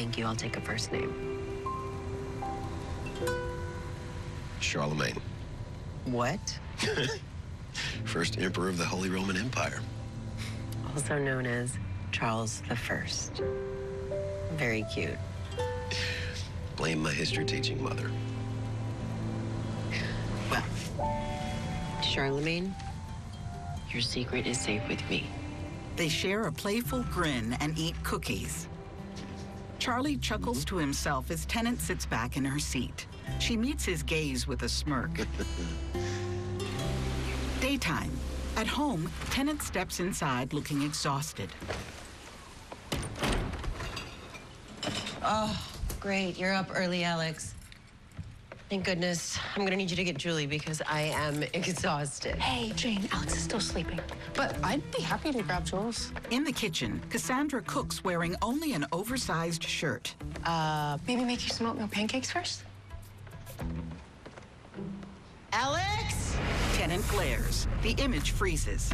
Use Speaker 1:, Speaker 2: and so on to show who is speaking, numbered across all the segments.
Speaker 1: Thank you. I'll take a first name.
Speaker 2: Charlemagne.
Speaker 1: What?
Speaker 2: First emperor of the Holy Roman Empire.
Speaker 1: Also known as Charles the First. Very cute.
Speaker 2: Blame my history teaching mother.
Speaker 1: Well, Charlemagne, your secret is safe with me.
Speaker 3: They share a playful grin and eat cookies. Charlie chuckles to himself as Tennant sits back in her seat. She meets his gaze with a smirk. Daytime. At home, Tennant steps inside looking exhausted.
Speaker 1: Oh, great. You're up early, Alex. Thank goodness. I'm gonna need you to get Julie because I am exhausted.
Speaker 4: Hey, Jane, Alex is still sleeping. But I'd be happy to grab Jules.
Speaker 3: In the kitchen, Cassandra cooks wearing only an oversized shirt.
Speaker 4: Maybe make you some oatmeal pancakes first?
Speaker 1: Alex!
Speaker 3: Tennant glares. The image freezes.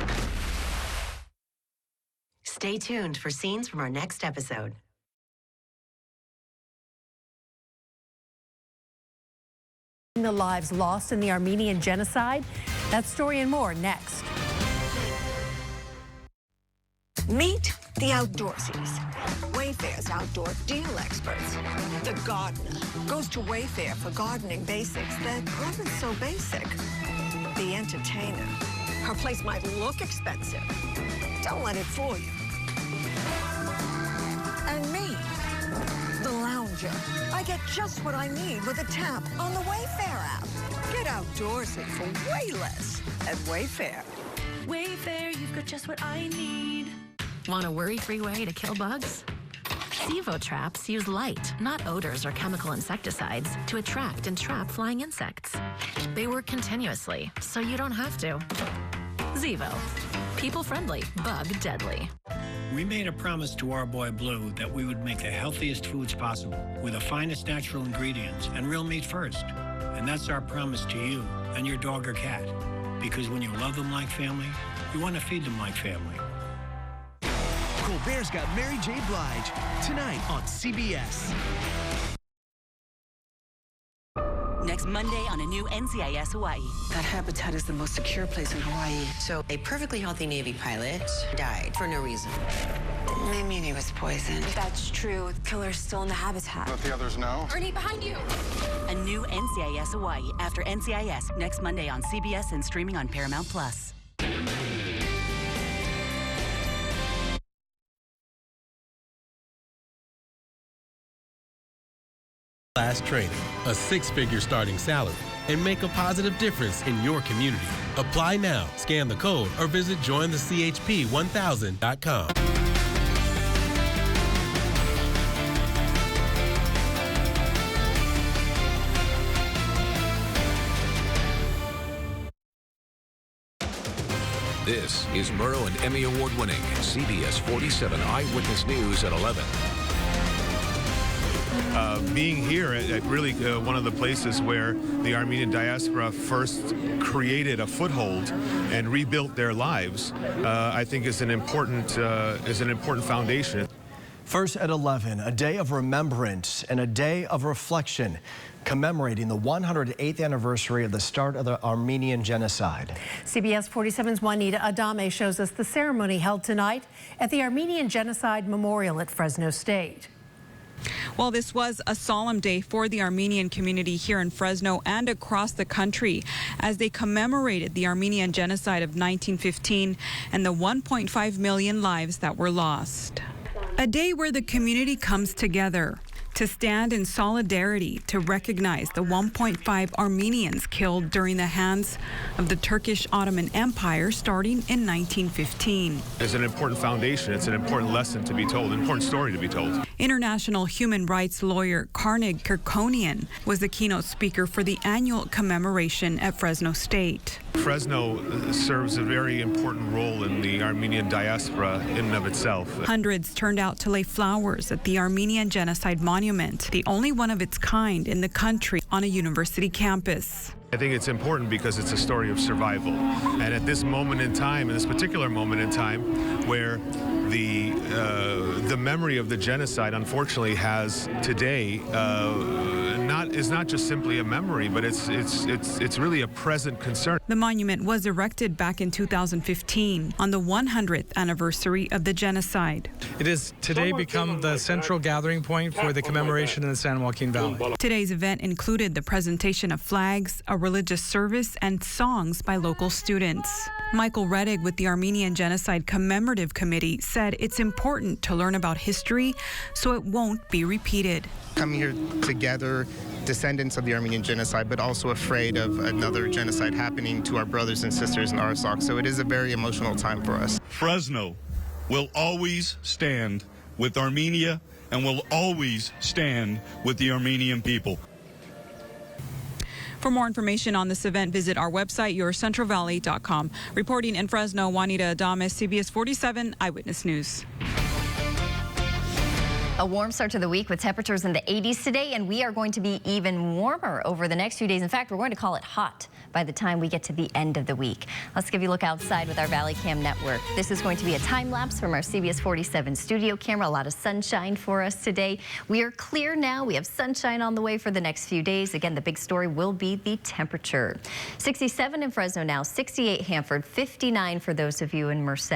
Speaker 1: Stay tuned for scenes from our next episode.
Speaker 5: The lives lost in the Armenian genocide. That story and more next.
Speaker 6: Meet the Outdoorsies, Wayfair's outdoor deal experts. The gardener goes to Wayfair for gardening basics that aren't so basic. The entertainer, her place might look expensive. Don't let it fool you. And me, the lounger. I get just what I need with a tap on the Wayfair app. Get outdoorsy for way less at Wayfair.
Speaker 7: Wayfair, you've got just what I need. Want a worry-free way to kill bugs? Zevo traps use light, not odors or chemical insecticides, to attract and trap flying insects. They work continuously, so you don't have to. Zevo. People-friendly, bug-deadly.
Speaker 8: We made a promise to our boy Blue that we would make the healthiest foods possible with the finest natural ingredients and real meat first. And that's our promise to you and your dog or cat. Because when you love them like family, you want to feed them like family.
Speaker 9: Colbert's got Mary J. Blige tonight on CBS.
Speaker 10: Next Monday on a new NCIS Hawaii.
Speaker 1: That habitat is the most secure place in Hawaii. So a perfectly healthy Navy pilot died for no reason. They mean he was poisoned.
Speaker 4: If that's true, the killer's still in the habitat.
Speaker 11: Let the others know.
Speaker 4: Ernie, behind you!
Speaker 10: A new NCIS Hawaii after NCIS next Monday on CBS and streaming on Paramount+.
Speaker 12: Class training, a six-figure starting salary, and make a positive difference in your community. Apply now, scan the code, or visit jointhechp1000.com.
Speaker 13: This is Murrow and Emmy Award-winning CBS 47 Eyewitness News at 11.
Speaker 14: Being here at really one of the places where the Armenian diaspora first created a foothold and rebuilt their lives, I think is an important foundation.
Speaker 15: First at 11, a day of remembrance and a day of reflection, commemorating the 108th anniversary of the start of the Armenian genocide.
Speaker 5: CBS 47's Juanita Adame shows us the ceremony held tonight at the Armenian Genocide Memorial at Fresno State.
Speaker 16: Well, this was a solemn day for the Armenian community here in Fresno and across the country as they commemorated the Armenian genocide of 1915 and the 1.5 million lives that were lost. A day where the community comes together to stand in solidarity to recognize the 1.5 Armenians killed during the hands of the Turkish Ottoman Empire starting in 1915.
Speaker 14: It's an important foundation. It's an important lesson to be told, an important story to be told.
Speaker 16: International human rights lawyer Carnegie Kirkonian was the keynote speaker for the annual commemoration at Fresno State.
Speaker 14: Fresno serves a very important role in the Armenian diaspora in and of itself.
Speaker 16: Hundreds turned out to lay flowers at the Armenian Genocide Monument, the only one of its kind in the country on a university campus.
Speaker 14: I think it's important because it's a story of survival. And at this moment in time, in this particular moment in time, where the memory of the genocide, unfortunately, has today is not just simply a memory, but it's really a present concern.
Speaker 16: The monument was erected back in 2015 on the 100th anniversary of the genocide.
Speaker 11: It has today become the central gathering point for the commemoration in the San Joaquin Valley.
Speaker 16: Today's event included the presentation of flags, a religious service, and songs by local students. Michael Rettig with the Armenian Genocide Commemorative Committee said it's important to learn about history so it won't be repeated.
Speaker 17: Coming here together, descendants of the Armenian Genocide, but also afraid of another genocide happening to our brothers and sisters in Artsakh. So it is a very emotional time for us.
Speaker 18: Fresno will always stand with Armenia and will always stand with the Armenian people.
Speaker 16: For more information on this event, visit our website, yourcentralvalley.com. Reporting in Fresno, Juanita Adames, CBS 47 Eyewitness News.
Speaker 19: A warm start to the week with temperatures in the 80s today, and we are going to be even warmer over the next few days. In fact, we're going to call it hot by the time we get to the end of the week. Let's give you a look outside with our Valley Cam network. This is going to be a time lapse from our CBS 47 studio camera. A lot of sunshine for us today. We are clear now. We have sunshine on the way for the next few days. Again, the big story will be the temperature. 67 in Fresno now, 68 Hanford, 59 for those of you in Merced.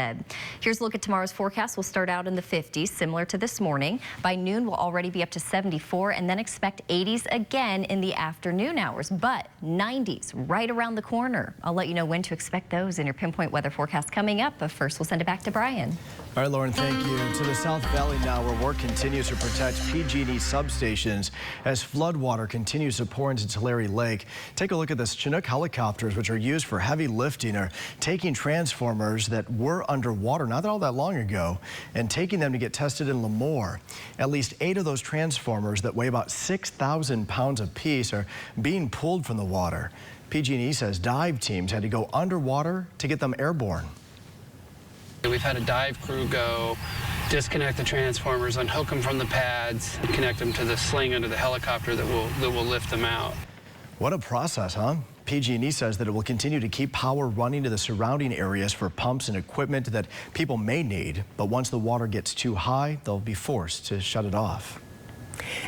Speaker 19: Here's a look at tomorrow's forecast. We'll start out in the 50s, similar to this morning. By noon, we'll already be up to 74 and then expect 80s again in the afternoon hours, but 90s right around the corner. I'll let you know when to expect those in your pinpoint weather forecast coming up, but first we'll send it back to Brian.
Speaker 15: All right, Lauren, thank you. To the South Valley now, where work continues to protect PG&E substations as floodwater continues to pour into Tulare Lake. Take a look at the Chinook helicopters, which are used for heavy lifting, are taking transformers that were underwater not all that long ago and taking them to get tested in Lemoore. At least 8 of those transformers that weigh about 6,000 pounds apiece are being pulled from the water. PG&E says dive teams had to go underwater to get them airborne.
Speaker 20: We've had a dive crew go, disconnect the transformers, unhook them from the pads, connect them to the sling under the helicopter that will lift them out.
Speaker 15: What a process, huh? PG&E says that it will continue to keep power running to the surrounding areas for pumps and equipment that people may need, but once the water gets too high, they'll be forced to shut it off.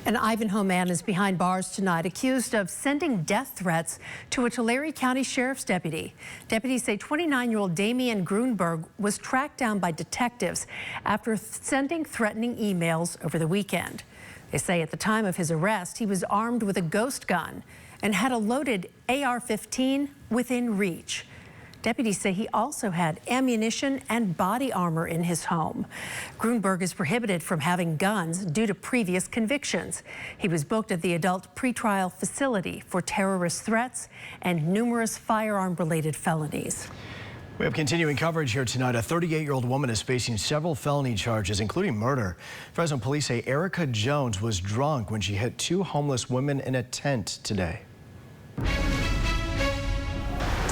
Speaker 5: An Ivanhoe man is behind bars tonight, accused of sending death threats to a Tulare County Sheriff's deputy. Deputies say 29-year-old Damian Grunberg was tracked down by detectives after sending threatening emails over the weekend. They say at the time of his arrest, he was armed with a ghost gun and had a loaded AR-15 within reach. Deputies say he also had ammunition and body armor in his home. Grunberg is prohibited from having guns due to previous convictions. He was booked at the adult pretrial facility for terrorist threats and numerous firearm-related felonies.
Speaker 15: We have continuing coverage here tonight. A 38-year-old woman is facing several felony charges, including murder. Fresno police say Erica Jones was drunk when she hit 2 homeless women in a tent today.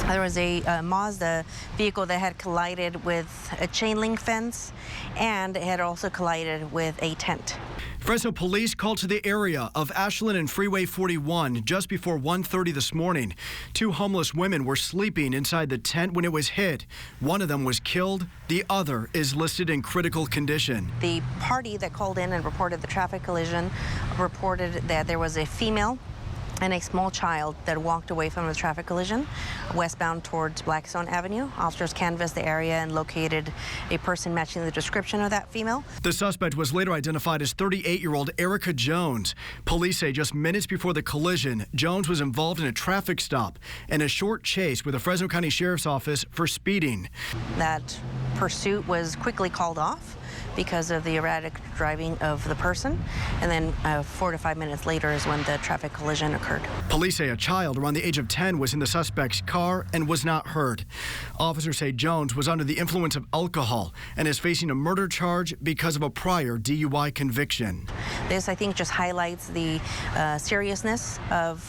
Speaker 21: There was a Mazda vehicle that had collided with a chain link fence, and it had also collided with a tent.
Speaker 15: Fresno police called to the area of Ashland and Freeway 41 just before 1:30 this morning. 2 homeless women were sleeping inside the tent when it was hit. One of them was killed. The other is listed in critical condition.
Speaker 21: The party that called in and reported the traffic collision reported that there was a female and a small child that walked away from the traffic collision westbound towards Blackstone Avenue. Officers canvassed the area and located a person matching the description of that female.
Speaker 15: The suspect was later identified as 38-year-old Erica Jones. Police say just minutes before the collision, Jones was involved in a traffic stop and a short chase with the Fresno County Sheriff's Office for speeding.
Speaker 21: That pursuit was quickly called off because of the erratic driving of the person, and then 4 to 5 minutes later is when the traffic collision occurred.
Speaker 15: Police say a child around the age of 10 was in the suspect's car and was not hurt. Officers say Jones was under the influence of alcohol and is facing a murder charge because of a prior DUI conviction.
Speaker 21: This, I think, just highlights the seriousness of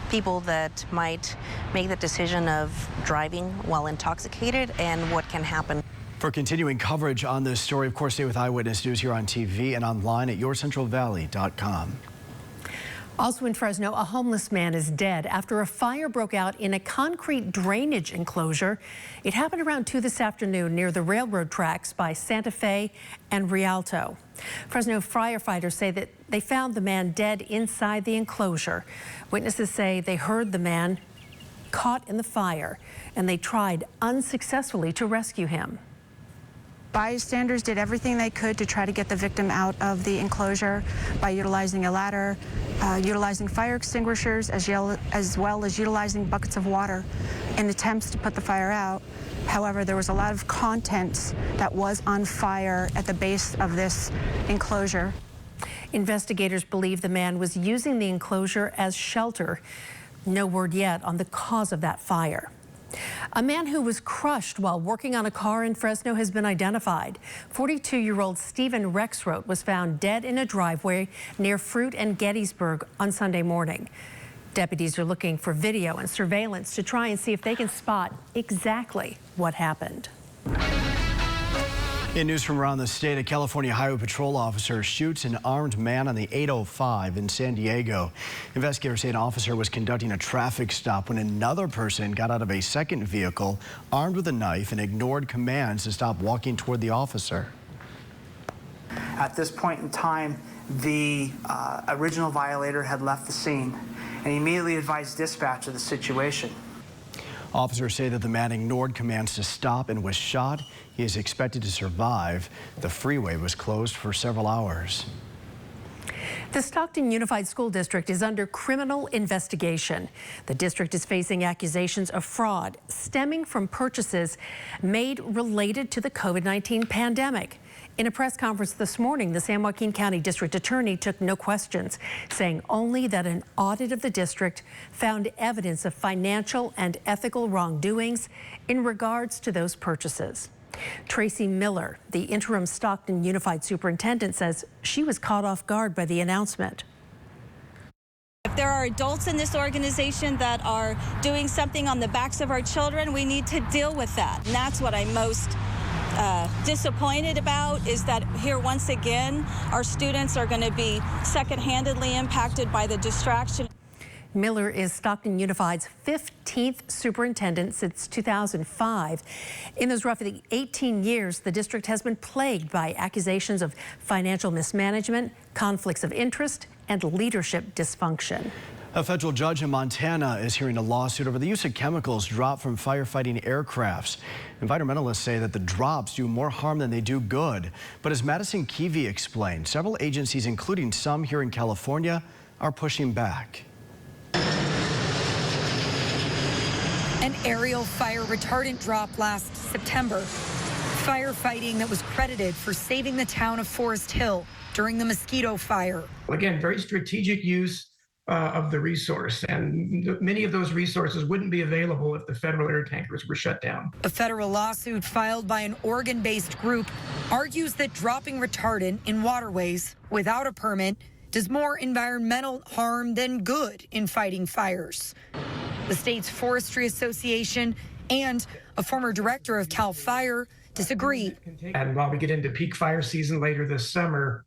Speaker 21: people that might make the decision of driving while intoxicated and what can happen.
Speaker 15: For continuing coverage on this story, of course, stay with Eyewitness News here on TV and online at yourcentralvalley.com.
Speaker 5: Also in Fresno, a homeless man is dead after a fire broke out in a concrete drainage enclosure. It happened around 2 this afternoon near the railroad tracks by Santa Fe and Rialto. Fresno firefighters say that they found the man dead inside the enclosure. Witnesses say they heard the man caught in the fire and they tried unsuccessfully to rescue him.
Speaker 2: Bystanders did everything they could to try to get the victim out of the enclosure by utilizing a ladder, utilizing fire extinguishers, as well as utilizing buckets of water in attempts to put the fire out. However, there was a lot of contents that was on fire at the base of this enclosure.
Speaker 5: Investigators believe the man was using the enclosure as shelter. No word yet on the cause of that fire. A man who was crushed while working on a car in Fresno has been identified. 42-year-old Stephen Rexroth was found dead in a driveway near Fruit and Gettysburg on Sunday morning. Deputies are looking for video and surveillance to try and see if they can spot exactly what happened.
Speaker 15: In news from around the state, a California Highway Patrol officer shoots an armed man on the 805 in San Diego. Investigators say an officer was conducting a traffic stop when another person got out of a second vehicle armed with a knife and ignored commands to stop walking toward the officer.
Speaker 22: At this point in time, the original violator had left the scene and immediately advised dispatch of the situation.
Speaker 15: Officers say that the man ignored commands to stop and was shot. He is expected to survive. The freeway was closed for several hours.
Speaker 5: The Stockton Unified School District is under criminal investigation. The district is facing accusations of fraud stemming from purchases made related to the COVID-19 pandemic. In a press conference this morning, the San Joaquin County District Attorney took no questions, saying only that an audit of the district found evidence of financial and ethical wrongdoings in regards to those purchases. Tracy Miller, the interim Stockton Unified Superintendent, says she was caught off guard by the announcement.
Speaker 23: If there are adults in this organization that are doing something on the backs of our children, we need to deal with that. And that's what I'm most disappointed about, is that here once again our students are going to be second-handedly impacted by the distraction.
Speaker 5: Miller is Stockton Unified's 15th superintendent since 2005. In those roughly 18 years, the district has been plagued by accusations of financial mismanagement, conflicts of interest, and leadership dysfunction.
Speaker 15: A federal judge in Montana is hearing a lawsuit over the use of chemicals dropped from firefighting aircrafts. Environmentalists say that the drops do more harm than they do good. But as Madison Keevy explained, several agencies, including some here in California, are pushing back.
Speaker 24: An aerial fire retardant drop last September. Firefighting that was credited for saving the town of Forest Hill during the mosquito fire.
Speaker 25: Again, very strategic use of the resource, and many of those resources wouldn't be available if the federal air tankers were shut down.
Speaker 24: A federal lawsuit filed by an Oregon-based group argues that dropping retardant in waterways without a permit does more environmental harm than good in fighting fires. The state's Forestry Association and a former director of CAL FIRE disagree.
Speaker 25: And while we get into peak fire season later this summer,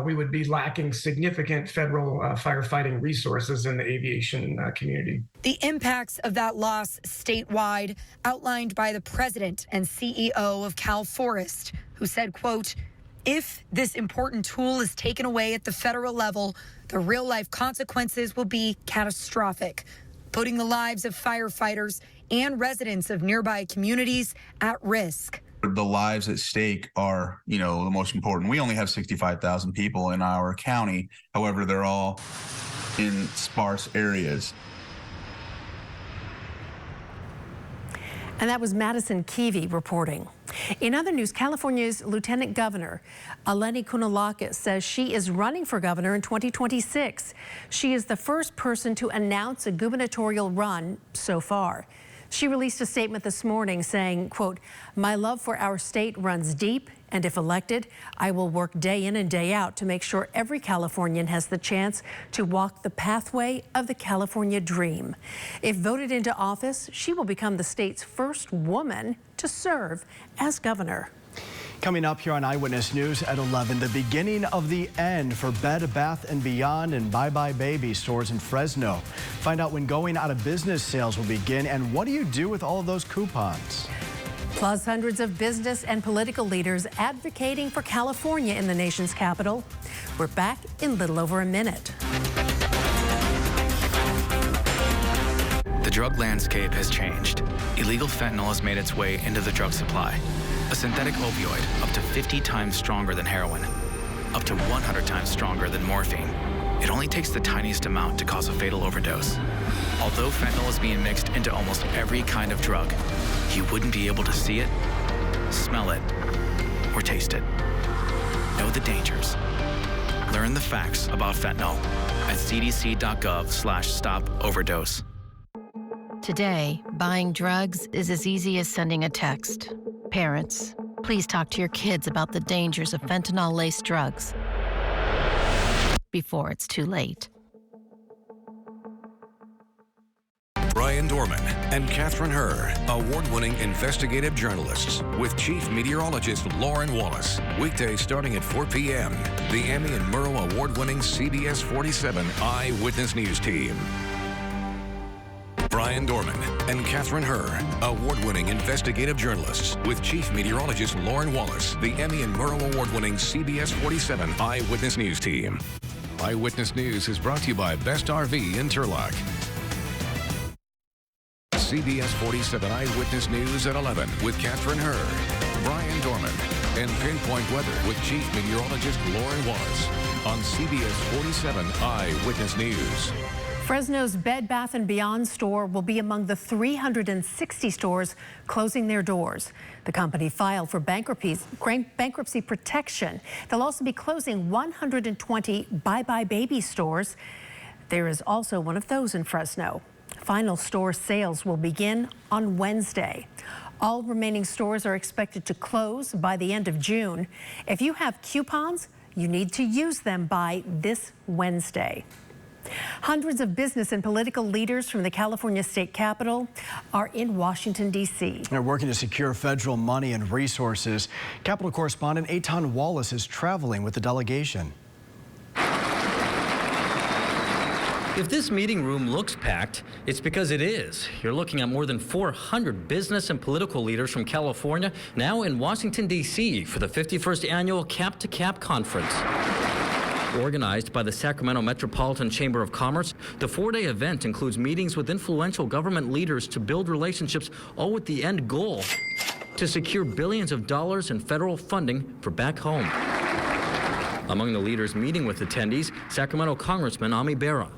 Speaker 25: we would be lacking significant federal firefighting resources in the aviation community.
Speaker 24: The impacts of that loss statewide outlined by the president and CEO of Cal Forest, who said, quote, "If this important tool is taken away at the federal level, the real-life consequences will be catastrophic, putting the lives of firefighters and residents of nearby communities at risk."
Speaker 26: The lives at stake are, the most important. We only have 65,000 people in our county. However, they're all in sparse areas.
Speaker 5: And that was Madison Keevy reporting. In other news, California's Lieutenant Governor Eleni Kounalakis says she is running for governor in 2026. She is the first person to announce a gubernatorial run so far. She released a statement this morning saying, quote, "My love for our state runs deep, and if elected, I will work day in and day out to make sure every Californian has the chance to walk the pathway of the California dream. If voted into office, she will become the state's first woman to serve as governor."
Speaker 15: Coming up here on Eyewitness News at 11, the beginning of the end for Bed Bath & Beyond and Bye Bye Baby stores in Fresno. Find out when going out of business sales will begin and what do you do with all of those coupons.
Speaker 5: Plus, hundreds of business and political leaders advocating for California in the nation's capital. We're back in little over a minute.
Speaker 1: The drug landscape has changed. Illegal fentanyl has made its way into the drug supply. A synthetic opioid up to 50 times stronger than heroin, up to 100 times stronger than morphine. It only takes the tiniest amount to cause a fatal overdose. Although fentanyl is being mixed into almost every kind of drug, you wouldn't be able to see it, smell it, or taste it. Know the dangers. Learn the facts about fentanyl at cdc.gov/stop-overdose.
Speaker 3: Today, buying drugs is as easy as sending a text. Parents, please talk to your kids about the dangers of fentanyl-laced drugs before it's too late.
Speaker 13: Brian Dorman and Catherine Herr, award-winning investigative journalists, with Chief Meteorologist Lauren Wallace. Weekdays starting at 4 p.m. The Emmy and Murrow award-winning CBS 47 Eyewitness News team. Brian Dorman and Catherine Herr, award-winning investigative journalists, with Chief Meteorologist Lauren Wallace, the Emmy and Murrow award-winning CBS 47 Eyewitness News team. Eyewitness News is brought to you by Best RV in Turlock. CBS 47 Eyewitness News at 11 with Catherine Herr, Brian Dorman, and Pinpoint Weather with Chief Meteorologist Lauren Wallace on CBS 47 Eyewitness News.
Speaker 5: Fresno's Bed Bath & Beyond store will be among the 360 stores closing their doors. The company filed for bankruptcy protection. They'll also be closing 120 Bye Bye Baby stores. There is also one of those in Fresno. Final store sales will begin on Wednesday. All remaining stores are expected to close by the end of June. If you have coupons, you need to use them by this Wednesday. Hundreds of business and political leaders from the California state capitol are in Washington, D.C.
Speaker 15: They're working to secure federal money and resources. Capitol correspondent Eitan Wallace is traveling with the delegation.
Speaker 6: If this meeting room looks packed, it's because it is. You're looking at more than 400 business and political leaders from California now in Washington, D.C. for the 51st annual Cap to Cap conference. Organized by the Sacramento Metropolitan Chamber of Commerce, the four-day event includes meetings with influential government leaders to build relationships, all with the end goal to secure billions of dollars in federal funding for back home. Among the leaders meeting with attendees, Sacramento Congressman Ami Bera.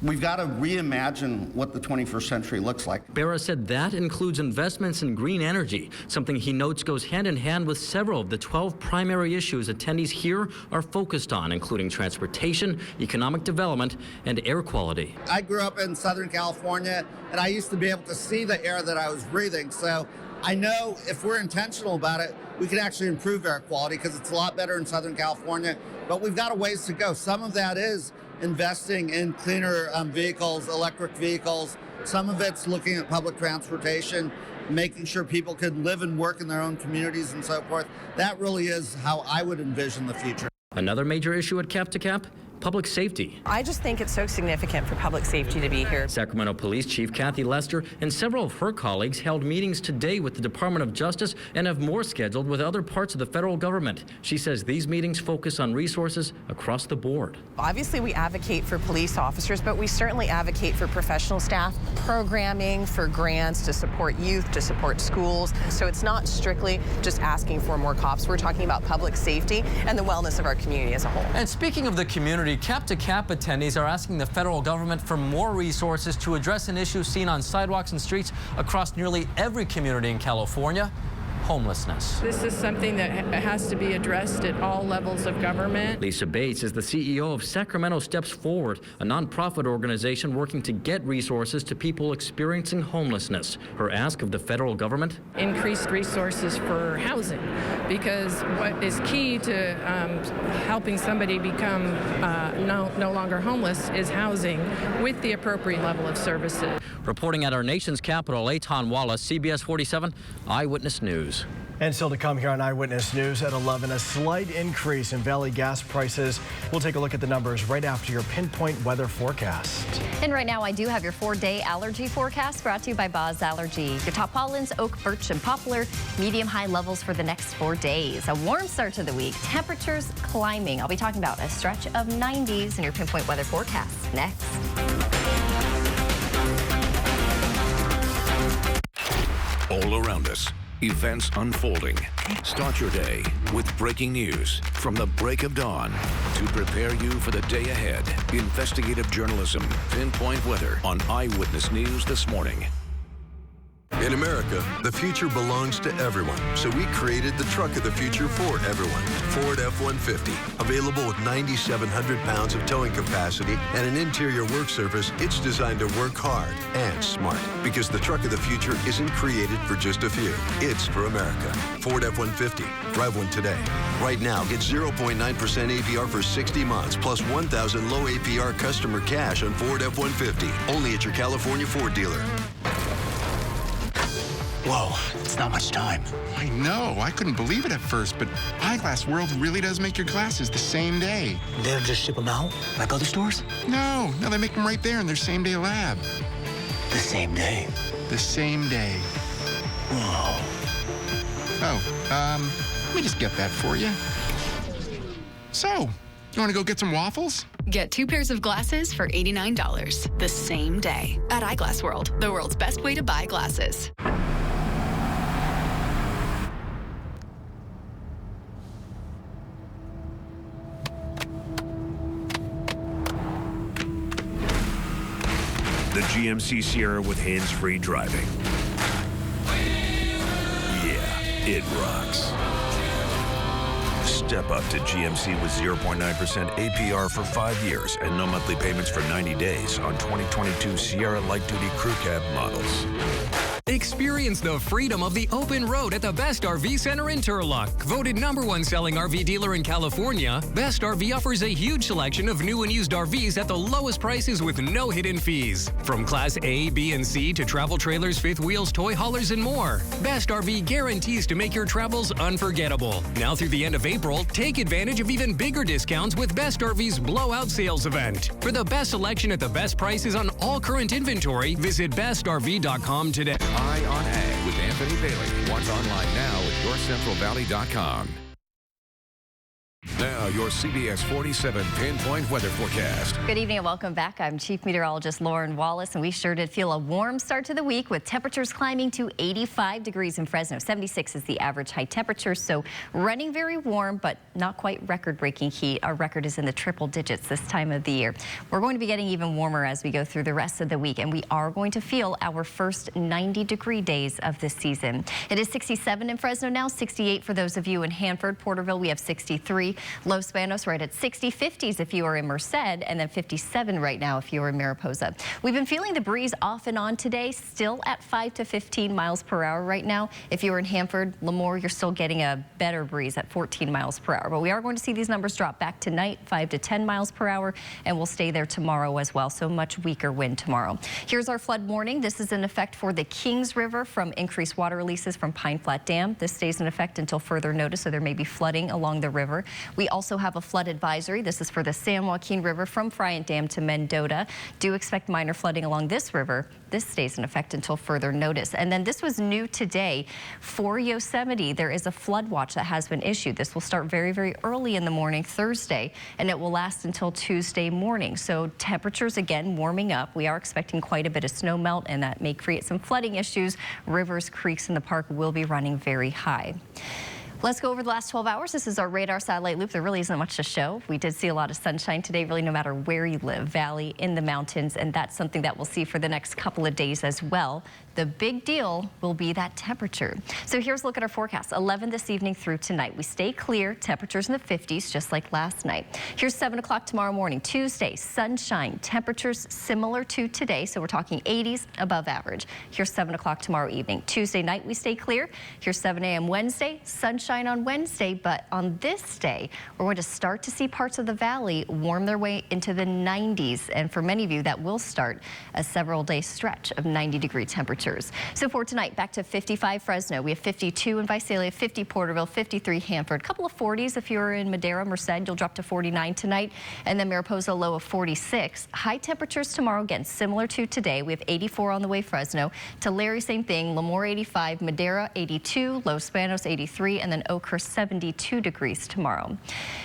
Speaker 7: We've got to reimagine what the 21st century looks like.
Speaker 6: Bera said that includes investments in green energy, something he notes goes hand in hand with several of the 12 primary issues attendees here are focused on, including transportation, economic development, and air quality.
Speaker 7: I grew up in Southern California, and I used to be able to see the air that I was breathing, so I know if we're intentional about it, we can actually improve air quality because it's a lot better in Southern California, but we've got a ways to go. Some of that is investing in cleaner vehicles, electric vehicles. Some of it's looking at public transportation, making sure people can live and work in their own communities and so forth. That really is how I would envision the future.
Speaker 6: Another major issue at Cap to Cap? Public safety.
Speaker 8: I just think it's so significant for public safety to be here.
Speaker 6: Sacramento Police Chief Kathy Lester and several of her colleagues held meetings today with the Department of Justice and have more scheduled with other parts of the federal government. She says these meetings focus on resources across the board.
Speaker 8: Obviously, we advocate for police officers, but we certainly advocate for professional staff, programming, for grants to support youth, to support schools. So it's not strictly just asking for more cops. We're talking about public safety and the wellness of our community as a whole.
Speaker 6: And speaking of the community, Cap to Cap attendees are asking the federal government for more resources to address an issue seen on sidewalks and streets across nearly every community in California: homelessness.
Speaker 9: This is something that has to be addressed at all levels of government.
Speaker 6: Lisa Bates is the CEO of Sacramento Steps Forward, a nonprofit organization working to get resources to people experiencing homelessness. Her ask of the federal government?
Speaker 9: Increased resources for housing, because what is key to helping somebody become no longer homeless is housing with the appropriate level of services.
Speaker 6: Reporting at our nation's capital, Eitan Wallace, CBS 47 Eyewitness News.
Speaker 15: And still to come here on Eyewitness News at 11, a slight increase in Valley gas prices. We'll take a look at the numbers right after your pinpoint weather forecast.
Speaker 19: And right now I do have your 4-day allergy forecast brought to you by Boz Allergy. Your top pollens, oak, birch, and poplar, medium high levels for the next 4 days. A warm start to the week, temperatures climbing. I'll be talking about a stretch of 90s in your pinpoint weather forecast next.
Speaker 13: All around us, events unfolding. Start your day with breaking news from the break of dawn to prepare you for the day ahead. Investigative journalism, pinpoint weather on Eyewitness News this morning.
Speaker 4: In America, the future belongs to everyone, so we created the truck of the future for everyone. Ford F-150. Available with 9,700 pounds of towing capacity and an interior work surface, it's designed to work hard and smart. Because the truck of the future isn't created for just a few. It's for America. Ford F-150. Drive one today. Right now, get 0.9% APR for 60 months, plus 1,000 low APR customer cash on Ford F-150. Only at your California Ford dealer.
Speaker 10: Whoa, it's not much time.
Speaker 11: I know. I couldn't believe it at first, but Eyeglass World really does make your glasses the same day.
Speaker 10: They don't just ship them out like other stores?
Speaker 11: No, they make them right there in their same-day lab.
Speaker 10: The same day?
Speaker 11: The same day.
Speaker 10: Whoa.
Speaker 11: Oh, let me just get that for you. So, you want to go get some waffles?
Speaker 12: Get 2 pairs of glasses for $89 the same day at Eyeglass World, the world's best way to buy glasses.
Speaker 14: The GMC Sierra with hands-free driving. Yeah, it rocks. Step up to GMC with 0.9% APR for 5 years and no monthly payments for 90 days on 2022 Sierra light-duty crew cab models.
Speaker 17: Experience the freedom of the open road at the Best RV Center in Turlock. Voted #1 selling RV dealer in California, Best RV offers a huge selection of new and used RVs at the lowest prices with no hidden fees. From Class A, B, and C to travel trailers, fifth wheels, toy haulers, and more. Best RV guarantees to make your travels unforgettable. Now through the end of April, take advantage of even bigger discounts with Best RV's Blowout Sales event. For the best selection at the best prices on all current inventory, visit bestrv.com today.
Speaker 13: Eye on Ag with Anthony Bailey. Watch online now at yourcentralvalley.com. Now, your CBS 47 pinpoint weather forecast.
Speaker 19: Good evening and welcome back. I'm Chief Meteorologist Lauren Wallace, and we sure did feel a warm start to the week with temperatures climbing to 85 degrees in Fresno. 76 is the average high temperature, so running very warm, but not quite record-breaking heat. Our record is in the triple digits this time of the year. We're going to be getting even warmer as we go through the rest of the week, and we are going to feel our first 90-degree days of this season. It is 67 in Fresno now, 68 for those of you in Hanford. Porterville, we have 63. Los Banos right at 60, 50s if you are in Merced, and then 57 right now if you are in Mariposa. We've been feeling the breeze off and on today, still at 5 to 15 miles per hour right now. If you are in Hanford, Lemoore, you're still getting a better breeze at 14 miles per hour. But we are going to see these numbers drop back tonight, 5 to 10 miles per hour, and we'll stay there tomorrow as well, so much weaker wind tomorrow. Here's our flood warning. This is in effect for the Kings River from increased water releases from Pine Flat Dam. This stays in effect until further notice, so there may be flooding along the river. We also have a flood advisory. This is for the San Joaquin River from Friant Dam to Mendota. Do expect minor flooding along this river. This stays in effect until further notice. And then this was new today. For Yosemite, there is a flood watch that has been issued. This will start very, very early in the morning Thursday, and it will last until Tuesday morning. So temperatures again warming up. We are expecting quite a bit of snow melt, and that may create some flooding issues. Rivers, creeks in the park will be running very high. Let's go over the last 12 hours. This is our radar satellite loop. There really isn't much to show. We did see a lot of sunshine today, really no matter where you live, valley, in the mountains, and that's something that we'll see for the next couple of days as well. The big deal will be that temperature. So here's a look at our forecast. 11 this evening through tonight. We stay clear, temperatures in the 50s, just like last night. Here's 7 o'clock tomorrow morning, Tuesday, sunshine, temperatures similar to today. So we're talking 80s, above average. Here's 7 o'clock tomorrow evening. Tuesday night, we stay clear. Here's 7 a.m. Wednesday, sunshine. sunshine on Wednesday, but on this day, we're going to start to see parts of the valley warm their way into the 90s. And for many of you, that will start a several-day stretch of 90-degree temperatures. So for tonight, back to 55 Fresno. We have 52 in Visalia, 50 Porterville, 53 Hanford. A couple of 40s if you're in Madera, Merced. You'll drop to 49 tonight. And then Mariposa, low of 46. High temperatures tomorrow, again, similar to today. We have 84 on the way Fresno. Tulare, same thing. Lemoore, 85. Madera, 82. Los Banos, 83. And then Oakhurst, 72 degrees tomorrow.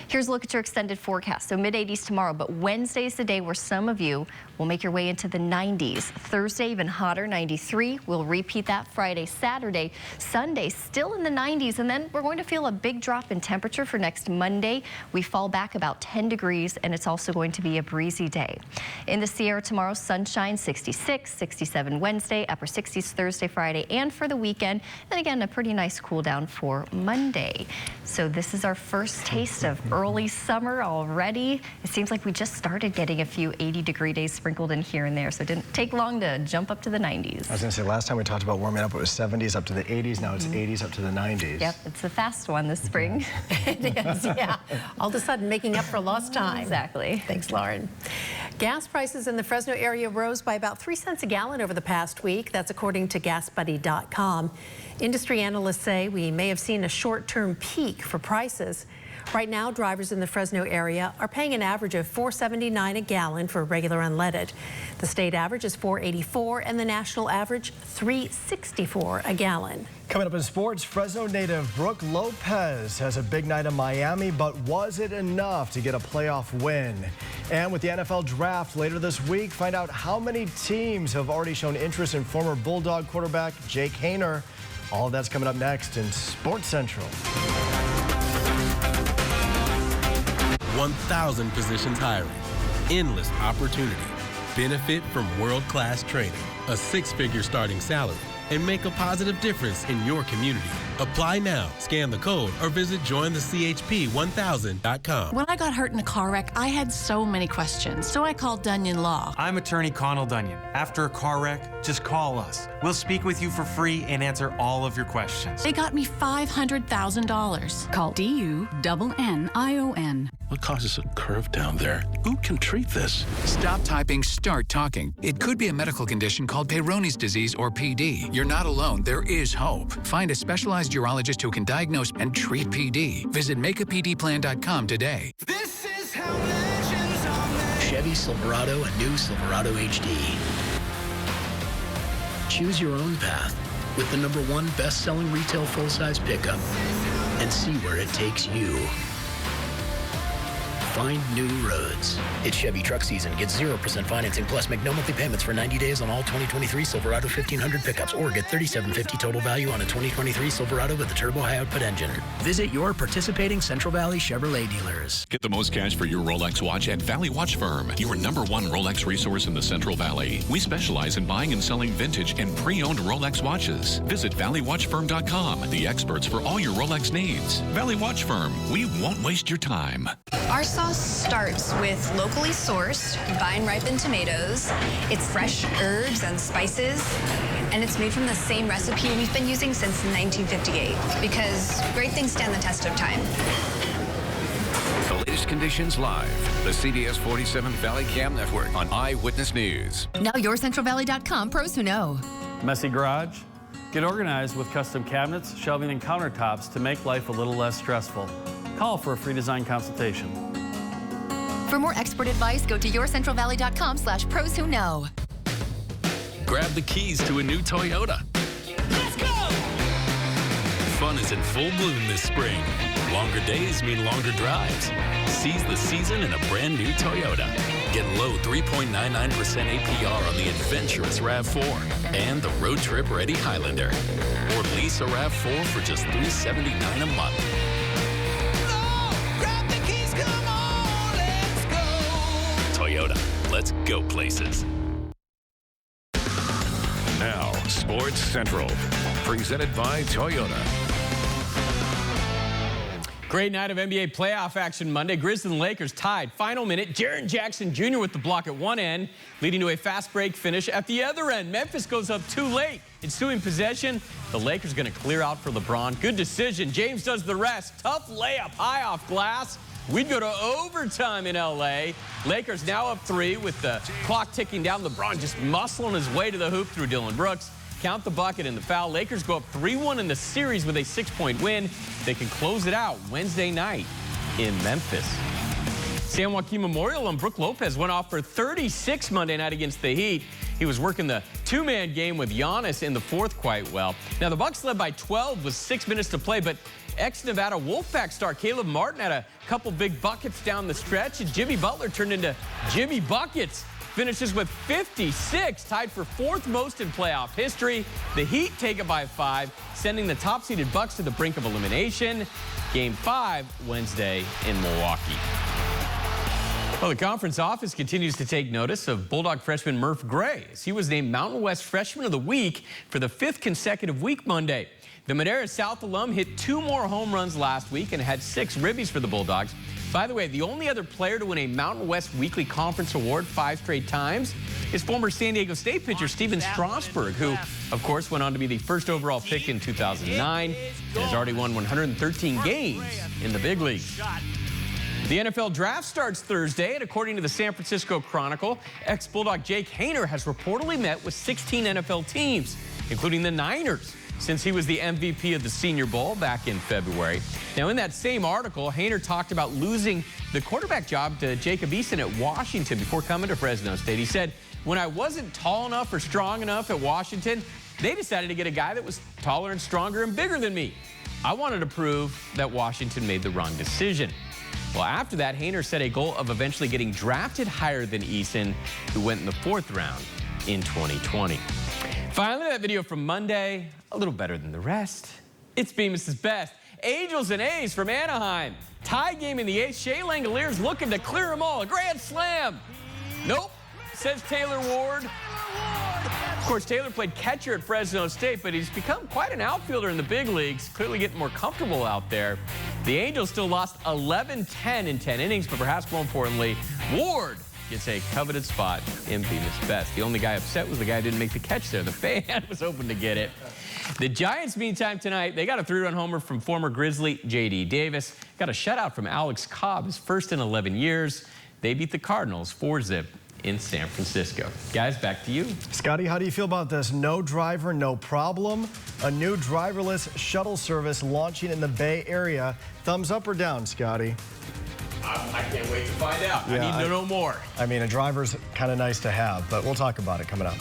Speaker 19: Here's a look at your extended forecast. So mid-80s tomorrow, but Wednesday is the day where some of you will make your way into the 90s. Thursday, even hotter, 93. We'll repeat that Friday, Saturday. Sunday, still in the 90s. And then we're going to feel a big drop in temperature for next Monday. We fall back about 10 degrees, and it's also going to be a breezy day. In the Sierra tomorrow, sunshine, 66, 67 Wednesday, upper 60s Thursday, Friday, and for the weekend. And again, a pretty nice cool down for Monday. So this is our first taste of early summer already. It seems like we just started getting a few 80-degree days sprinkled in here and there, so it didn't take long to jump up to the 90s.
Speaker 15: I was going to say, last time we talked about warming up, it was 70s up to the 80s. Now it's 80s up to the 90s.
Speaker 19: Yep, it's a fast one this spring.
Speaker 5: It is, yeah. All of a sudden making up for lost time.
Speaker 19: Exactly.
Speaker 5: Thanks, Lauren. Gas prices in the Fresno area rose by about 3 cents a gallon over the past week. That's according to GasBuddy.com. Industry analysts say we may have seen a short-term peak for prices. Right now, drivers in the Fresno area are paying an average of $4.79 a gallon for regular unleaded. The state average is $4.84 and the national average $3.64 a gallon.
Speaker 15: Coming up in sports, Fresno native Brooke Lopez has a big night in Miami, but was it enough to get a playoff win? And with the NFL draft later this week, find out how many teams have already shown interest in former Bulldog quarterback Jake Haener. All of that's coming up next in Sports Central.
Speaker 2: 1,000 positions hiring, endless opportunity, benefit from world-class training, a six-figure starting salary, and make a positive difference in your community. Apply now, scan the code, or visit jointhechp1000.com.
Speaker 16: When I got hurt in a car wreck, I had so many questions, so I called Dunyon Law.
Speaker 18: I'm attorney Connell Dunyon. After a car wreck, just call us. We'll speak with you for free and answer all of your questions.
Speaker 16: They got me $500,000. Call DUNNION.
Speaker 20: What causes a curve down there? Who can treat this?
Speaker 21: Stop typing, start talking. It could be a medical condition called Peyronie's disease or PD. You're not alone. There is hope. Find a specialized urologist who can diagnose and treat PD. Visit makeapdplan.com today.
Speaker 10: This is how legends are made. Chevy Silverado and new Silverado HD. Choose your own path with the #1 best-selling retail full-size pickup and see where it takes you. Find new roads. It's Chevy truck season. Get 0% financing plus make no monthly payments for 90 days on all 2023 Silverado 1500 pickups or get $3,750 total value on a 2023 Silverado with a turbo high output engine. Visit your participating Central Valley Chevrolet dealers.
Speaker 22: Get the most cash for your Rolex watch at Valley Watch Firm, your #1 Rolex resource in the Central Valley. We specialize in buying and selling vintage and pre-owned Rolex watches. Visit ValleyWatchFirm.com, the experts for all your Rolex needs. Valley Watch Firm, we won't waste your time.
Speaker 12: Our sauce starts with locally sourced, vine-ripened tomatoes. It's fresh herbs and spices, and it's made from the same recipe we've been using since 1958 because great things stand the test of time.
Speaker 13: The latest conditions live. The CBS 47 Valley Cam Network on Eyewitness News.
Speaker 27: Now YourCentralValley.com, pros who know.
Speaker 28: Messy garage? Get organized with custom cabinets, shelving, and countertops to make life a little less stressful. Call for a free design consultation.
Speaker 27: For more expert advice, go to YourCentralValley.com/pros who know.
Speaker 29: Grab the keys to a new Toyota.
Speaker 10: Let's go!
Speaker 29: Fun is in full bloom this spring. Longer days mean longer drives. Seize the season in a brand new Toyota. Get low 3.99% APR on the adventurous RAV4 and the road trip ready Highlander. Or lease a RAV4 for just $379 a month. Toyota, let's go places.
Speaker 13: Now, Sports Central, presented by Toyota.
Speaker 1: Great night of NBA playoff action Monday. Grizzlies and Lakers tied. Final minute, Jaren Jackson Jr. with the block at one end, leading to a fast break finish at the other end. Memphis goes up too late. Ensuing possession, the Lakers going to clear out for LeBron. Good decision. James does the rest. Tough layup, high off glass. We'd go to overtime in L.A. Lakers now up 3 with the clock ticking down. LeBron just muscling his way to the hoop through Dillon Brooks. Count the bucket and the foul. Lakers go up 3-1 in the series with a 6-point win. They can close it out Wednesday night in Memphis. San Joaquin Memorial and Brook Lopez went off for 36 Monday night against the Heat. He was working the two-man game with Giannis in the fourth quite well. Now, the Bucks led by 12 with 6 minutes to play, but ex-Nevada Wolfpack star Caleb Martin had a couple big buckets down the stretch, and Jimmy Butler turned into Jimmy Buckets. Finishes with 56, tied for 4th most in playoff history. The Heat take it by 5, sending the top-seeded Bucks to the brink of elimination. Game 5 Wednesday in Milwaukee. Well, the conference office continues to take notice of Bulldog freshman Murph Gray, as he was named Mountain West Freshman of the Week for the 5th consecutive week Monday. The Madera South alum hit 2 more home runs last week and had 6 ribbies for the Bulldogs. By the way, the only other player to win a Mountain West Weekly Conference Award 5 straight times is former San Diego State pitcher Steven Strasburg, who, of course, went on to be the first overall pick in 2009 and has already won 113 games in the big leagues. The NFL draft starts Thursday, and according to the San Francisco Chronicle, ex-Bulldog Jake Haener has reportedly met with 16 NFL teams, including the Niners, since he was the MVP of the Senior Bowl back in February. Now, in that same article, Haener talked about losing the quarterback job to Jacob Eason at Washington before coming to Fresno State. He said, "When I wasn't tall enough or strong enough at Washington, they decided to get a guy that was taller and stronger and bigger than me. I wanted to prove that Washington made the wrong decision." Well, after that, Haener set a goal of eventually getting drafted higher than Eason, who went in the 4th round in 2020. Finally, that video from Monday, a little better than the rest. It's Bemis' best. Angels and A's from Anaheim. Tie game in the 8th. Shea Langoliers looking to clear them all. A grand slam. Nope, says Taylor Ward. Of course, Taylor played catcher at Fresno State, but he's become quite an outfielder in the big leagues, clearly getting more comfortable out there. The Angels still lost 11-10 in 10 innings, but perhaps more importantly, Ward gets a coveted spot in Bemis' best. The only guy upset was the guy who didn't make the catch there. The fan was hoping to get it. The Giants, meantime, tonight, they got a 3-run homer from former Grizzly J.D. Davis. Got a shutout from Alex Cobb, his first in 11 years. They beat the Cardinals 4-zip in San Francisco. Guys, back to you.
Speaker 15: Scotty, how do you feel about this? No driver, no problem. A new driverless shuttle service launching in the Bay Area. Thumbs up or down, Scotty?
Speaker 1: I can't wait to find out.
Speaker 15: Yeah,
Speaker 1: I need to know more.
Speaker 15: I mean, a driver's kind of nice to have, but we'll talk about it coming up.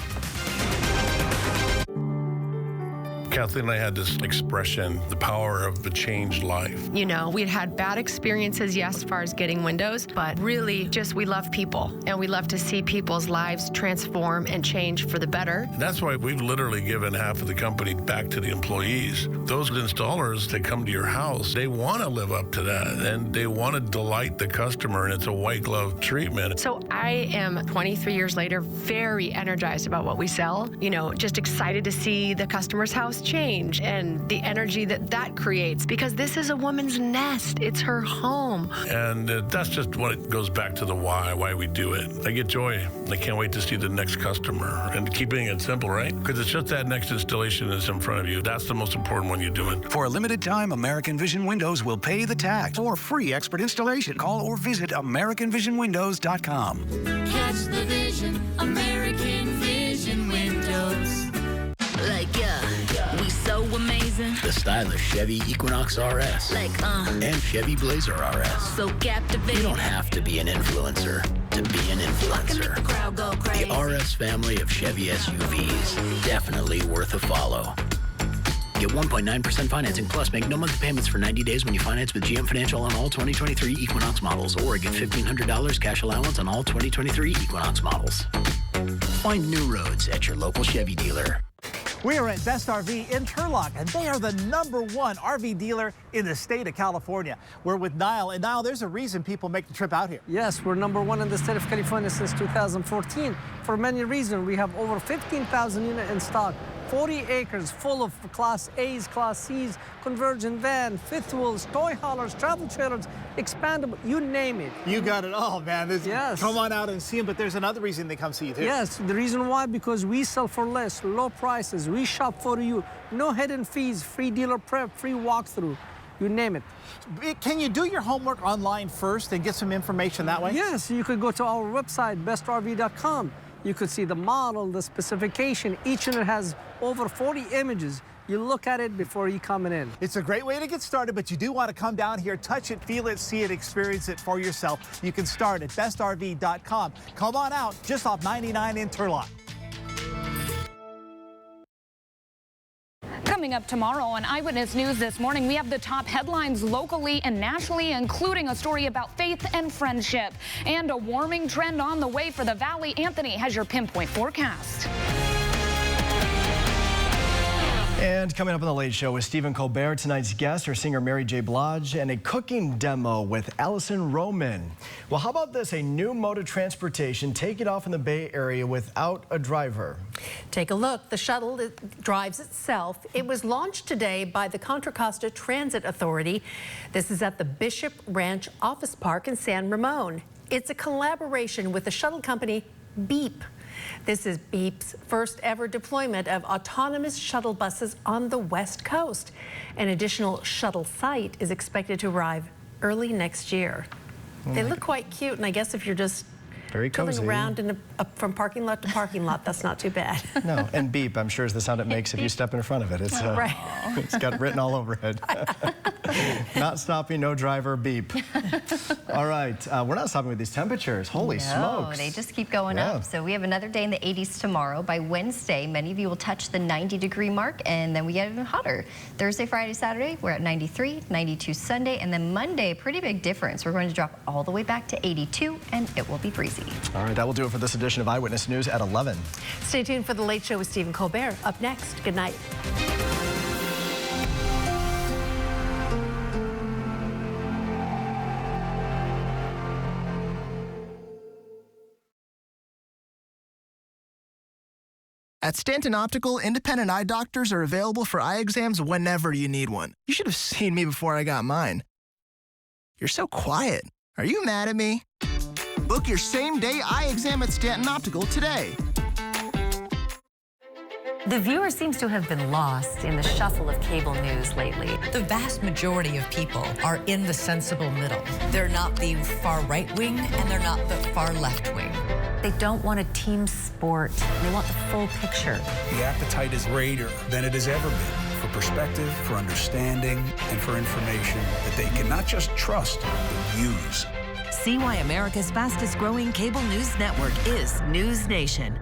Speaker 3: Kathleen and I had this expression, the power of a changed life.
Speaker 7: You know, we'd had bad experiences, yes, as far as getting windows, but really just we love people, and we love to see people's lives transform and change for the better.
Speaker 3: That's why we've literally given half of the company back to the employees. Those installers that come to your house, they want to live up to that, and they want to delight the customer, and it's a white glove treatment.
Speaker 7: So I am 23 years later, very energized about what we sell, you know, just excited to see the customer's house change and the energy that that creates, because this is a woman's nest. It's her home.
Speaker 3: And that's just what it goes back to the why we do it. I get joy. I can't wait to see the next customer, and keeping it simple, right? Because it's just that next installation that's in front of you. That's the most important one you do it.
Speaker 8: For a limited time, American Vision Windows will pay the tax for free expert installation. Call or visit AmericanVisionWindows.com.
Speaker 9: Catch the vision, American Vision Windows. We so amazing.
Speaker 10: The stylish Chevy Equinox RS. And Chevy Blazer RS.
Speaker 9: So captivating.
Speaker 10: You don't have to be an influencer to be an influencer.
Speaker 9: The crowd go crazy.
Speaker 10: The RS family of Chevy SUVs. Definitely worth a follow. Get 1.9% financing plus make no monthly payments for 90 days when you finance with GM Financial on all 2023 Equinox models, or get $1,500 cash allowance on all 2023 Equinox models. Find new roads at your local Chevy dealer.
Speaker 23: We are at Best RV in Turlock, and they are the #1 RV dealer in the state of California. We're with Niall, and Niall, there's a reason people make the trip out here.
Speaker 24: Yes, we're #1 in the state of California since 2014. For many reasons, we have over 15,000 units in stock 40 acres full of Class A's, Class C's, convergent van, fifth wheels, toy haulers, travel trailers, expandable, you name it.
Speaker 23: You got it all, man.
Speaker 24: Yes.
Speaker 23: Come on out and see them, but there's another reason they come see you, too.
Speaker 24: Yes, the reason why, because we sell for less, low prices, we shop for you, no hidden fees, free dealer prep, free walkthrough, you name it.
Speaker 23: Can you do your homework online first and get some information that way?
Speaker 24: Yes, you could go to our website, bestrv.com. You could see the model, the specification. Each unit has over 40 images. You look at it before you come in.
Speaker 23: It's a great way to get started, but you do want to come down here, touch it, feel it, see it, experience it for yourself. You can start at bestrv.com. Come on out, just off 99 in Turlock.
Speaker 4: Coming up tomorrow on Eyewitness News this morning, we have the top headlines locally and nationally, including a story about faith and friendship. And a warming trend on the way for the Valley. Anthony has your pinpoint forecast.
Speaker 15: And coming up on The Late Show with Stephen Colbert, tonight's guest, our singer Mary J. Blige, and a cooking demo with Allison Roman. Well, how about this? A new mode of transportation taking off in the Bay Area without a driver.
Speaker 5: Take a look. The shuttle drives itself. It was launched today by the Contra Costa Transit Authority. This is at the Bishop Ranch Office Park in San Ramon. It's a collaboration with the shuttle company Beep. This is Beep's first ever deployment of autonomous shuttle buses on the West Coast. An additional shuttle site is expected to arrive early next year. They look quite cute, and I guess if you're just
Speaker 15: very cozy
Speaker 5: around from parking lot to parking lot, that's not too bad.
Speaker 15: No, and Beep, I'm sure, is the sound it makes if you step in front of it. It's,
Speaker 5: right.
Speaker 15: It's got written all over it. Not stopping, no driver, Beep. All right, we're not stopping with these temperatures. Holy smokes.
Speaker 6: They just keep going up. So we have another day in the 80s tomorrow. By Wednesday, many of you will touch the 90-degree mark, and then we get even hotter. Thursday, Friday, Saturday, we're at 93, 92 Sunday, and then Monday, pretty big difference. We're going to drop all the way back to 82, and it will be breezy.
Speaker 15: All right, that will do it for this edition of Eyewitness News at 11.
Speaker 5: Stay tuned for The Late Show with Stephen Colbert. Up next, good night.
Speaker 11: At Stanton Optical, independent eye doctors are available for eye exams whenever you need one. You should have seen me before I got mine. You're so quiet. Are you mad at me? Book your same-day eye exam at Stanton Optical today.
Speaker 14: The viewer seems to have been lost in the shuffle of cable news lately.
Speaker 17: The vast majority of people are in the sensible middle. They're not the far right wing and they're not the far left wing.
Speaker 14: They don't want a team sport. They want the full picture.
Speaker 19: The appetite is greater than it has ever been for perspective, for understanding, and for information that they can not just trust, but use.
Speaker 25: See why America's fastest growing cable news network is News Nation.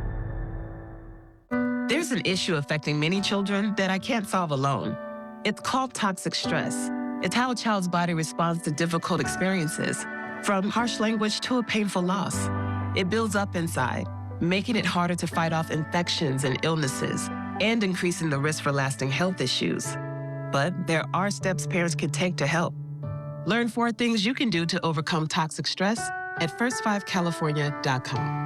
Speaker 26: There's an issue affecting many children that I can't solve alone. It's called toxic stress. It's how a child's body responds to difficult experiences, from harsh language to a painful loss. It builds up inside, making it harder to fight off infections and illnesses, and increasing the risk for lasting health issues. But there are steps parents can take to help. Learn 4 things you can do to overcome toxic stress at first5california.com.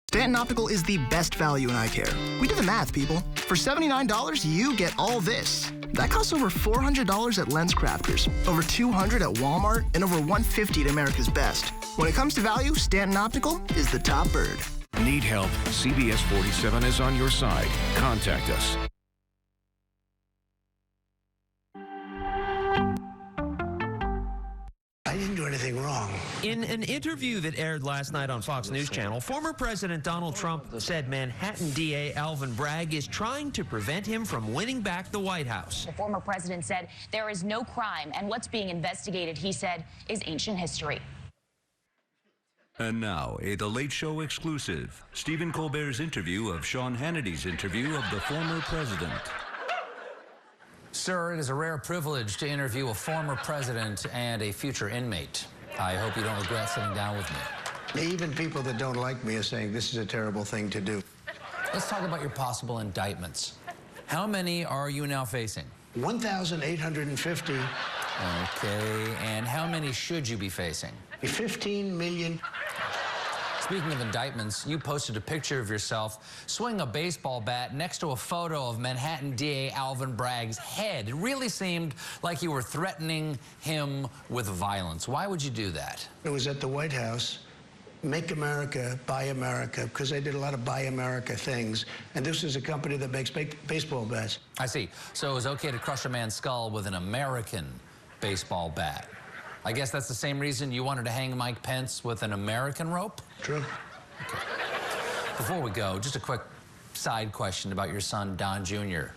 Speaker 11: Stanton Optical is the best value in eye care. We did the math, people. For $79, you get all this. That costs over $400 at LensCrafters, over $200 at Walmart, and over $150 at America's Best. When it comes to value, Stanton Optical is the top bird.
Speaker 13: Need help? CBS 47 is on your side. Contact us.
Speaker 30: I didn't do anything wrong.
Speaker 31: In an interview that aired last night on Fox News Channel, former President Donald Trump said Manhattan DA Alvin Bragg is trying to prevent him from winning back the White House.
Speaker 32: The former president said there is no crime, and what's being investigated, he said, is ancient history.
Speaker 33: And now, a The Late Show exclusive, Stephen Colbert's interview of Sean Hannity's interview of the former president.
Speaker 34: Sir, it is a rare privilege to interview a former president and a future inmate. I hope you don't regret sitting down with me.
Speaker 30: Even people that don't like me are saying this is a terrible thing to do.
Speaker 34: Let's talk about your possible indictments. How many are you now facing?
Speaker 30: 1,850.
Speaker 34: Okay, and how many should you be facing?
Speaker 30: 15 million.
Speaker 34: Speaking of indictments, you posted a picture of yourself swinging a baseball bat next to a photo of Manhattan DA Alvin Bragg's head. It really seemed like you were threatening him with violence. Why would you do that?
Speaker 30: It was at the White House. Make America, Buy America, because they did a lot of Buy America things. And this is a company that makes baseball bats.
Speaker 34: I see. So it was okay to crush a man's skull with an American baseball bat. I guess that's the same reason you wanted to hang Mike Pence with an American rope?
Speaker 30: True.
Speaker 34: Okay. Before we go, just a quick side question about your son, Don Jr.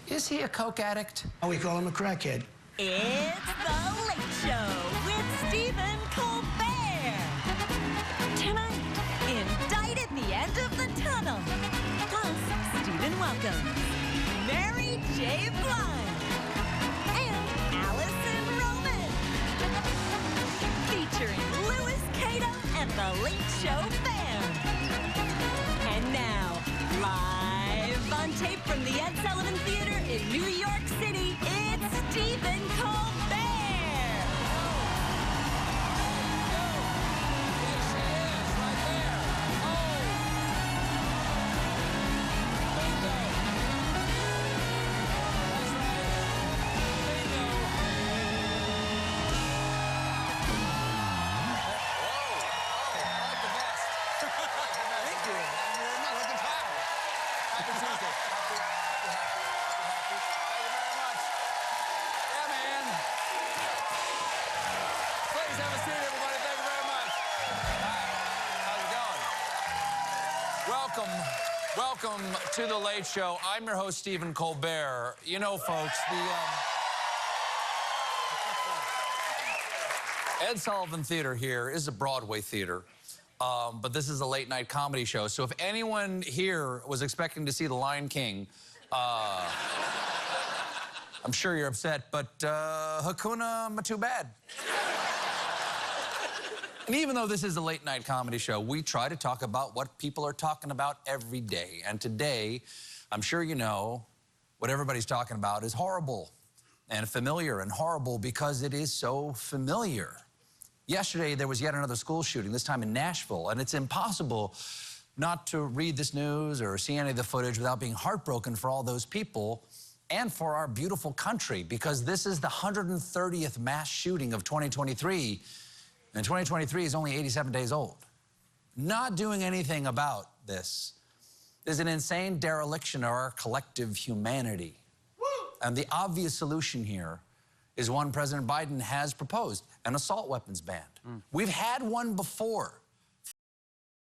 Speaker 34: Is he a coke addict?
Speaker 30: Oh, we call him a crackhead.
Speaker 1: It's The Late Show with Stephen Colbert. Tonight, Indict at the End of the Tunnel. Plus, Stephen welcomes Mary J. Blige and Allison Roman. Featuring Louis Cato and The Late Show Band. And now, live on tape from the Ed Sullivan Theater in New York City, it's Stephen Colbert.
Speaker 34: Welcome to The Late Show. I'm your host, Stephen Colbert. You know, folks, the Ed Sullivan Theater here is a Broadway theater, but this is a late-night comedy show. So if anyone here was expecting to see The Lion King, I'm sure you're upset, but Hakuna Matubad. And even though this is a late-night comedy show, we try to talk about what people are talking about every day. And today, I'm sure you know, what everybody's talking about is horrible and familiar, and horrible because it is so familiar. Yesterday, there was yet another school shooting, this time in Nashville, and it's impossible not to read this news or see any of the footage without being heartbroken for all those people and for our beautiful country, because this is the 130th mass shooting of 2023. And 2023 is only 87 days old. Not doing anything about this is an insane dereliction of our collective humanity. Woo! And the obvious solution here is one President Biden has proposed, an assault weapons ban. We've had one before.